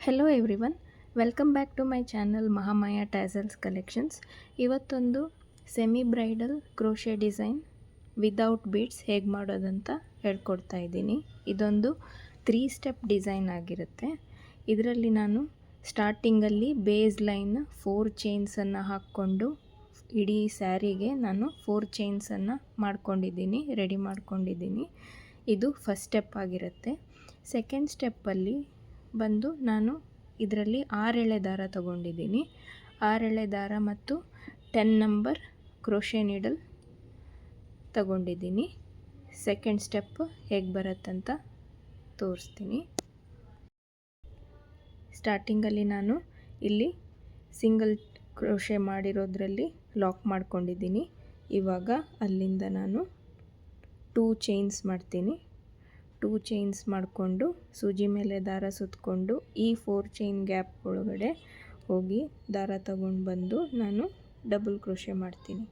Hello everyone, welcome back to my channel Mahamaya tassels collections. ಇವತ್ತೊಂದು semi bridal crochet design without beads ಹೇಗೆ ಮಾಡೋದಂತ ಹೇಳ್ಕೊಡ್ತಾ ಇದ್ದೀನಿ. ಇದೊಂದು 3 ಸ್ಟೆಪ್ ಡಿಸೈನ್ ಆಗಿರುತ್ತೆ. ಇದರಲ್ಲಿ ನಾನು ಸ್ಟಾರ್ಟಿಂಗಲ್ಲಿ ಬೇಸ್ ಲೈನ್ 4 ಚೈನ್ಸನ್ನು ಹಾಕ್ಕೊಂಡು ಇಡೀ ಸ್ಯಾರಿಗೆ ನಾನು 4 ಚೈನ್ಸನ್ನು ಮಾಡ್ಕೊಂಡಿದ್ದೀನಿ, ರೆಡಿ ಮಾಡ್ಕೊಂಡಿದ್ದೀನಿ. ಇದು ಫಸ್ಟ್ ಸ್ಟೆಪ್ ಆಗಿರುತ್ತೆ. ಸೆಕೆಂಡ್ ಸ್ಟೆಪ್ಪಲ್ಲಿ ಬಂದು ನಾನು ಇದರಲ್ಲಿ 6 ಎಳೆ ದಾರ ತಗೊಂಡಿದ್ದೀನಿ. 6 ಎಳೆ ದಾರ ಮತ್ತು 10 ನಂಬರ್ ಕ್ರೋಶೆ ನೀಡಲ್ ತಗೊಂಡಿದ್ದೀನಿ. ಸೆಕೆಂಡ್ ಸ್ಟೆಪ್ ಹೇಗೆ ಬರುತ್ತಂತ ತೋರಿಸ್ತೀನಿ. ಸ್ಟಾರ್ಟಿಂಗಲ್ಲಿ ನಾನು ಇಲ್ಲಿ ಸಿಂಗಲ್ ಕ್ರೋಶೆ ಮಾಡಿರೋದ್ರಲ್ಲಿ ಲಾಕ್ ಮಾಡ್ಕೊಂಡಿದ್ದೀನಿ. ಇವಾಗ ಅಲ್ಲಿಂದ ನಾನು 2 ಚೈನ್ಸ್ ಮಾಡ್ತೀನಿ. 2 ಚೈನ್ಸ್ ಮಾಡಿಕೊಂಡು ಸೂಜಿ ಮೇಲೆ ದಾರ ಸುತ್ತಕೊಂಡು ಈ 4 ಚೈನ್ ಗ್ಯಾಪ್ ಒಳಗಡೆ ಹೋಗಿ ದಾರ ತಗೊಂಡು ಬಂದು ನಾನು ಡಬಲ್ ಕ್ರೋಶೆ ಮಾಡ್ತೀನಿ.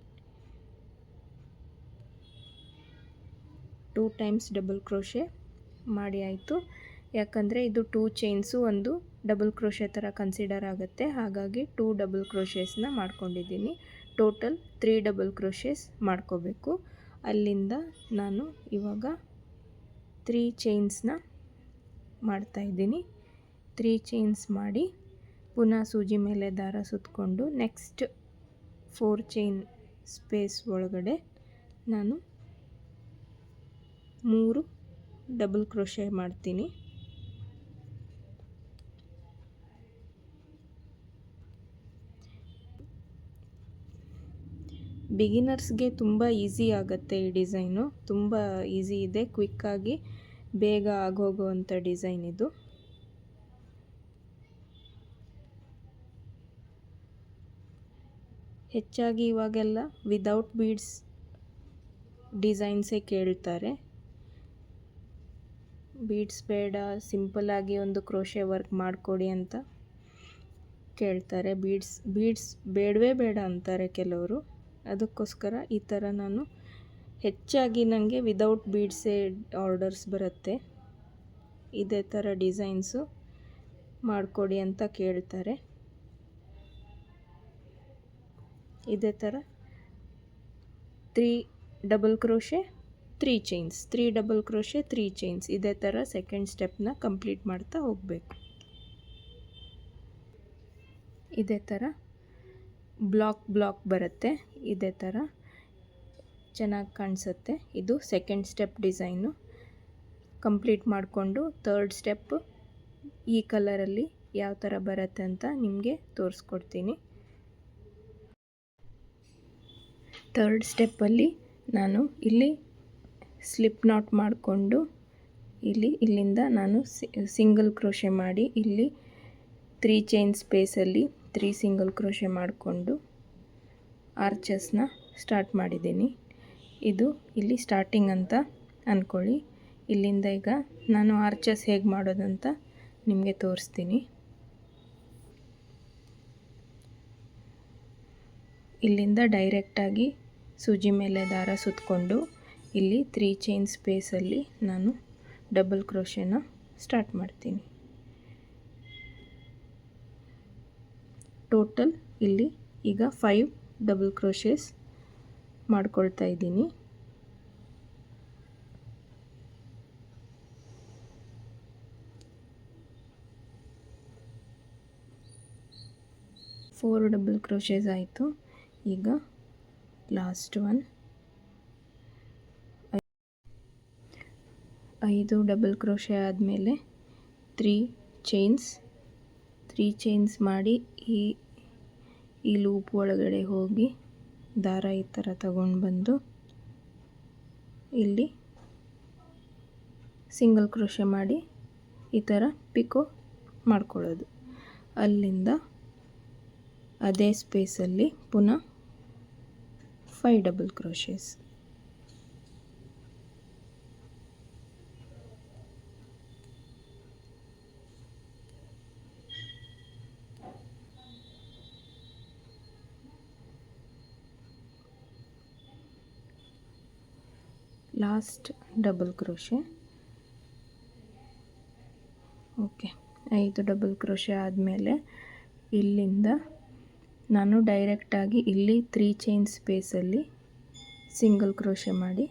2 ಟೈಮ್ಸ್ ಡಬಲ್ ಕ್ರೋಶೆ ಮಾಡಿ ಆಯಿತು. ಯಾಕಂದರೆ ಇದು 2 ಚೈನ್ಸು ಒಂದು ಡಬಲ್ ಕ್ರೋಶೆ ಥರ ಕನ್ಸಿಡರ್ ಆಗುತ್ತೆ, ಹಾಗಾಗಿ 2 ಡಬಲ್ ಕ್ರೋಶೆಸ್ನ ಮಾಡ್ಕೊಂಡಿದ್ದೀನಿ. ಟೋಟಲ್ 3 ಡಬಲ್ ಕ್ರೋಶೆಸ್ ಮಾಡ್ಕೋಬೇಕು. ಅಲ್ಲಿಂದ ನಾನು ಇವಾಗ 3 ಚೈನ್ಸ್ನ ಮಾಡ್ತಾಯಿದ್ದೀನಿ. 3 ಚೈನ್ಸ್ ಮಾಡಿ ಪುನಃ ಸೂಜಿ ಮೇಲೆ ದಾರ ಸುತ್ತಕೊಂಡು ನೆಕ್ಸ್ಟ್ 4 ಚೈನ್ ಸ್ಪೇಸ್ ಒಳಗಡೆ ನಾನು 3 ಡಬಲ್ ಕ್ರೋಶೆ ಮಾಡ್ತೀನಿ. ಬಿಗಿನರ್ಸ್ಗೆ ತುಂಬ ಈಸಿ ಆಗುತ್ತೆ. ಈ ಡಿಸೈನು ತುಂಬ ಈಸಿ ಇದೆ, ಕ್ವಿಕ್ಕಾಗಿ ಬೇಗ ಆಗೋಗುವಂಥ ಡಿಸೈನ್ ಇದು. ಹೆಚ್ಚಾಗಿ ಇವಾಗೆಲ್ಲ ವಿದೌಟ್ ಬೀಡ್ಸ್ ಡಿಸೈನ್ಸೇ ಕೇಳ್ತಾರೆ. ಬೀಡ್ಸ್ ಬೇಡ, ಸಿಂಪಲ್ಲಾಗಿ ಒಂದು ಕ್ರೋಶೆ ವರ್ಕ್ ಮಾಡಿಕೊಡಿ ಅಂತ ಕೇಳ್ತಾರೆ. ಬೀಡ್ಸ್ ಬೇಡವೇ ಬೇಡ ಅಂತಾರೆ ಕೆಲವರು. ಅದಕ್ಕೋಸ್ಕರ ಈ ಥರ ನಾನು ಹೆಚ್ಚಾಗಿ ನನಗೆ ವಿದೌಟ್ ಬೀಡ್ಸೇ ಆರ್ಡರ್ಸ್ ಬರುತ್ತೆ. ಇದೇ ಥರ ಡಿಸೈನ್ಸು ಮಾಡಿಕೊಡಿ ಅಂತ ಕೇಳ್ತಾರೆ. ಇದೇ ಥರ 3 double crochet 3 chains, 3 double crochet 3 chains, ಇದೇ ಥರ ಸೆಕೆಂಡ್ ಸ್ಟೆಪ್ನ ಕಂಪ್ಲೀಟ್ ಮಾಡ್ತಾ ಹೋಗಬೇಕು. ಇದೇ ಥರ ಬ್ಲಾಕ್ ಬರುತ್ತೆ. ಇದೇ ಥರ ಚೆನ್ನಾಗಿ ಕಾಣಿಸುತ್ತೆ. ಇದು ಸೆಕೆಂಡ್ ಸ್ಟೆಪ್ ಡಿಸೈನು ಕಂಪ್ಲೀಟ್ ಮಾಡಿಕೊಂಡು ಥರ್ಡ್ ಸ್ಟೆಪ್ ಈ ಕಲರಲ್ಲಿ ಯಾವ ಥರ ಬರುತ್ತೆ ಅಂತ ನಿಮಗೆ ತೋರಿಸ್ಕೊಡ್ತೀನಿ. ಥರ್ಡ್ ಸ್ಟೆಪ್ಪಲ್ಲಿ ನಾನು ಇಲ್ಲಿ ಸ್ಲಿಪ್ ನಾಟ್ ಮಾಡಿಕೊಂಡು ಇಲ್ಲಿಂದ ನಾನು ಸಿಂಗಲ್ ಕ್ರೋಶೆ ಮಾಡಿ ಇಲ್ಲಿ 3 ಚೈನ್ ಸ್ಪೇಸಲ್ಲಿ 3 ಸಿಂಗಲ್ ಕ್ರೋಶೆ ಮಾಡಿಕೊಂಡು ಆರ್ಚಸ್ನ ಸ್ಟಾರ್ಟ್ ಮಾಡಿದ್ದೀನಿ. ಇದು ಇಲ್ಲಿ ಸ್ಟಾರ್ಟಿಂಗ್ ಅಂತ ಅಂದ್ಕೊಳ್ಳಿ. ಇಲ್ಲಿಂದ ಈಗ ನಾನು ಆರ್ಚಸ್ ಹೇಗೆ ಮಾಡೋದಂತ ನಿಮಗೆ ತೋರಿಸ್ತೀನಿ. ಇಲ್ಲಿಂದ ಡೈರೆಕ್ಟಾಗಿ ಸೂಜಿ ಮೇಲೆ ದಾರ ಸುತ್ತಕೊಂಡು ಇಲ್ಲಿ 3 ಚೈನ್ ಸ್ಪೇಸಲ್ಲಿ ನಾನು ಡಬಲ್ ಕ್ರೋಶೆನ ಸ್ಟಾರ್ಟ್ ಮಾಡ್ತೀನಿ. ಟೋಟಲ್ ಇಲ್ಲಿ ಈಗ 5 ಡಬಲ್ ಕ್ರೋಶೆಸ್ ಮಾಡ್ಕೊಳ್ತಾ ಇದ್ದೀನಿ. ಫೋರ್ ಡಬಲ್ ಕ್ರೋಶೆಸ್ ಆಯಿತು. ಈಗ ಲಾಸ್ಟ್ ಒನ್ 5 ಡಬಲ್ ಕ್ರೋಶೆ ಆದಮೇಲೆ 3 ಚೈನ್ಸ್ ಮಾಡಿ ಈ ಲೂಪ್ ಒಳಗಡೆ ಹೋಗಿ ದಾರ ಈ ಥರ ತಗೊಂಡು ಬಂದು ಇಲ್ಲಿ ಸಿಂಗಲ್ ಕ್ರೋಶೆ ಮಾಡಿ ಈ ಥರ ಪಿಕೋ ಮಾಡ್ಕೊಳ್ಳೋದು. ಅಲ್ಲಿಂದ ಅದೇ ಸ್ಪೇಸಲ್ಲಿ ಪುನಃ 5 double crochets. Last double crochet. Okay, 5 double crochet ಆದಮೇಲೆ ಇಲ್ಲಿಂದ ನಾನು ಡೈರೆಕ್ಟಾಗಿ ಇಲ್ಲಿ 3 ಚೈನ್ ಸ್ಪೇಸಲ್ಲಿ ಸಿಂಗಲ್ ಕ್ರೋಶೆ ಮಾಡಿ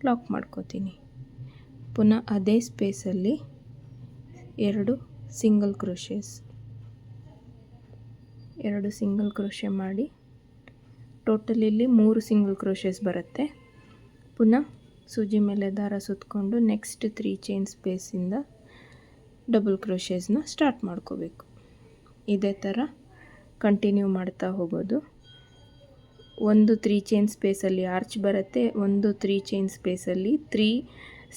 ಲಾಕ್ ಮಾಡ್ಕೋತೀನಿ. ಪುನಃ ಅದೇ ಸ್ಪೇಸಲ್ಲಿ 2 ಸಿಂಗಲ್ ಕ್ರೋಶೆ ಮಾಡಿ ಟೋಟಲ್ ಇಲ್ಲಿ 3 ಸಿಂಗಲ್ ಕ್ರೋಶೆಸ್ ಬರುತ್ತೆ. ಪುನಃ ಸೂಜಿ ಮೇಲೆ ದಾರ ಸುತ್ತಕೊಂಡು ನೆಕ್ಸ್ಟ್ 3 ಚೈನ್ ಸ್ಪೇಸಿಂದ ಡಬಲ್ ಕ್ರೋಶೆಸ್ನ ಸ್ಟಾರ್ಟ್ ಮಾಡ್ಕೋಬೇಕು. ಇದೇ ಥರ ಕಂಟಿನ್ಯೂ ಮಾಡ್ತಾ ಹೋಗೋದು. ಒಂದು 3 ಚೈನ್ ಸ್ಪೇಸಲ್ಲಿ ಆರ್ಚ್ ಬರುತ್ತೆ, ಒಂದು 3 ಚೈನ್ ಸ್ಪೇಸಲ್ಲಿ 3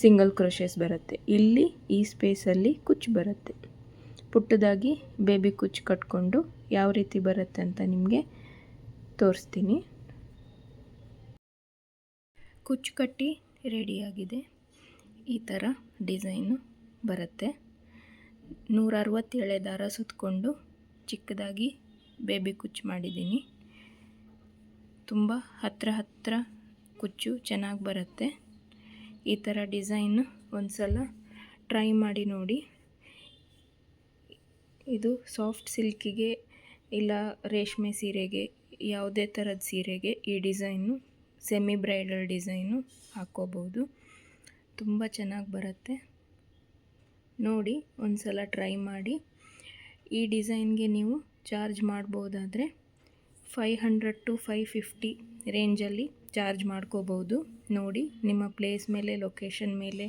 ಸಿಂಗಲ್ ಕ್ರೋಶೆಸ್ ಬರುತ್ತೆ. ಇಲ್ಲಿ ಈ ಸ್ಪೇಸಲ್ಲಿ ಕುಚ್ಚು ಬರುತ್ತೆ. ಪುಟ್ಟದಾಗಿ ಬೇಬಿ ಕುಚ್ಚು ಕಟ್ಕೊಂಡು ಯಾವ ರೀತಿ ಬರುತ್ತೆ ಅಂತ ನಿಮಗೆ ತೋರಿಸ್ತೀನಿ. ಕುಚ್ಚು ಕಟ್ಟಿ ರೆಡಿಯಾಗಿದೆ. ಈ ಥರ ಡಿಸೈನು ಬರುತ್ತೆ. 167 ದಾರ ಸುತ್ತಕೊಂಡು ಚಿಕ್ಕದಾಗಿ ಬೇಬಿ ಕುಚ್ಚು ಮಾಡಿದ್ದೀನಿ. ತುಂಬ ಹತ್ರ ಕುಚ್ಚು ಚೆನ್ನಾಗಿ ಬರುತ್ತೆ. ಈ ಥರ ಡಿಸೈನ್ ಒಂದು ಸಲ ಟ್ರೈ ಮಾಡಿ ನೋಡಿ. ಇದು ಸಾಫ್ಟ್ ಸಿಲ್ಕಿಗೆ ಇಲ್ಲ ರೇಷ್ಮೆ ಸೀರೆಗೆ, ಯಾವುದೇ ಥರದ ಸೀರೆಗೆ ಈ ಡಿಸೈನು ಸೆಮಿ ಬ್ರೈಡಲ್ ಡಿಸೈನು ಹಾಕ್ಕೋಬೋದು. ತುಂಬ ಚೆನ್ನಾಗಿ ಬರುತ್ತೆ. ನೋಡಿ ಒಂದು ಸಲ ಟ್ರೈ ಮಾಡಿ. ಈ ಡಿಸೈನ್ಗೆ ನೀವು ಚಾರ್ಜ್ ಮಾಡ್ಬೋದಾದರೆ 500 to 550 ರೇಂಜಲ್ಲಿ ಚಾರ್ಜ್ ಮಾಡ್ಕೋಬೋದು. ನೋಡಿ, ನಿಮ್ಮ ಪ್ಲೇಸ್ ಮೇಲೆ, ಲೊಕೇಶನ್ ಮೇಲೆ,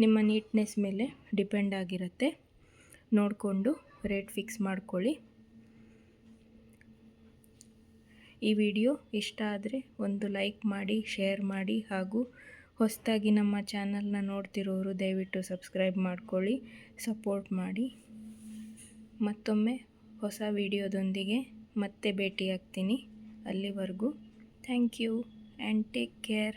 ನಿಮ್ಮ ನೀಟ್ನೆಸ್ ಮೇಲೆ ಡಿಪೆಂಡ್ ಆಗಿರುತ್ತೆ. ನೋಡಿಕೊಂಡು ರೇಟ್ ಫಿಕ್ಸ್ ಮಾಡ್ಕೊಳ್ಳಿ. ಈ ವಿಡಿಯೋ ಇಷ್ಟ ಆದರೆ ಒಂದು ಲೈಕ್ ಮಾಡಿ, ಶೇರ್ ಮಾಡಿ, ಹಾಗೂ ಹೊಸದಾಗಿ ನಮ್ಮ ಚಾನಲ್ನ ನೋಡ್ತಿರೋರು ದಯವಿಟ್ಟು ಸಬ್ಸ್ಕ್ರೈಬ್ ಮಾಡ್ಕೊಳ್ಳಿ, ಸಪೋರ್ಟ್ ಮಾಡಿ. ಮತ್ತೊಮ್ಮೆ ಹೊಸ ವಿಡಿಯೋದೊಂದಿಗೆ ಮತ್ತೆ ಭೇಟಿಯಾಗ್ತೀನಿ. ಅಲ್ಲಿವರೆಗೂ thank you and take care.